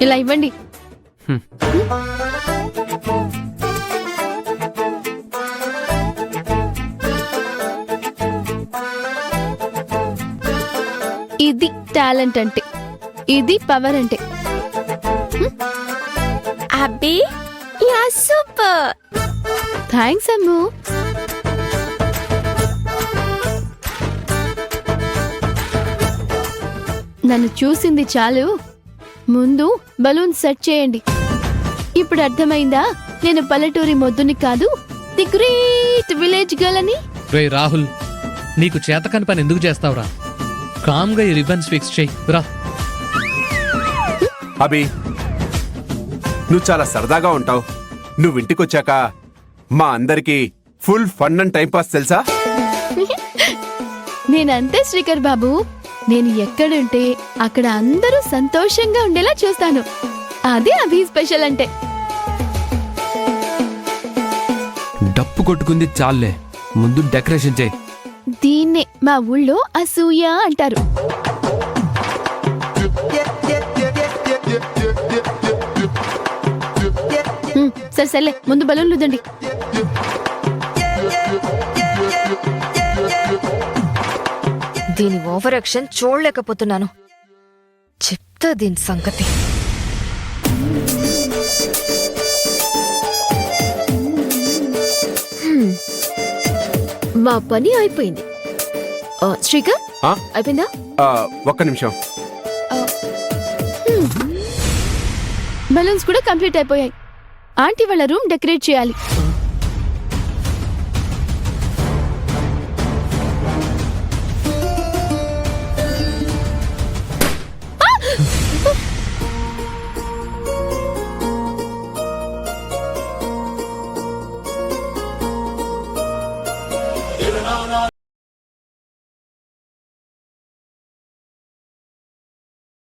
ఇలా ఇవ్వండి. ఇది టాలెంట్ అంటే, ఇది పవర్ అంటే. అబ్బి యా సూపర్. థ్యాంక్స్ అమ్ము. నన్ను చూసింది చాలు, ముందు బలూన్ సెట్ చేయండి. ఇప్పుడు అర్థమైందా నేను పల్లెటూరి మొద్దుని కాదు, ది గ్రేట్ విలేజ్ గర్ల్ అని? రే రాహుల్, నీకు చేతకాని పని ఎందుకు చేస్తావురా? కామ్గా ఈ రిబన్స్ ఫిక్స్ చేయి రా. అభి, నువ్వు చాలా సరదాగా ఉంటావు. నువ్వు ఇంటికొచ్చాక మా అందరికి full fun and time pass తెలుసా? నేనంతే శ్రీకర్ బాబు. నేను ఎక్కడుంటే అక్కడ అందరూ సంతోషంగా ఉండేలా చూస్తాను. అదే అభి స్పెషల్ అంటే. డప్పు కొట్టుకుంది చాలే, ముందు డెకరేషన్ చేయి. దీన్నే మా ఊళ్ళో అసూయ అంటారు. సరే సర్లే, ముందు బలూన్లు ఊదండి. దీని ఓవర్ యాక్షన్ చూడలేకపోతున్నాను. చెప్తా దీని సంగతి. మా పని అయిపోయింది. శ్రీకర్, ఆ? అయిపోయిందా? ఒక్క నిమిషం. బలూన్స్ కూడా కంప్లీట్ అయిపోయాయి. ఆంటీ వాళ్ళ రూమ్ డెకరేట్ చేయాలి.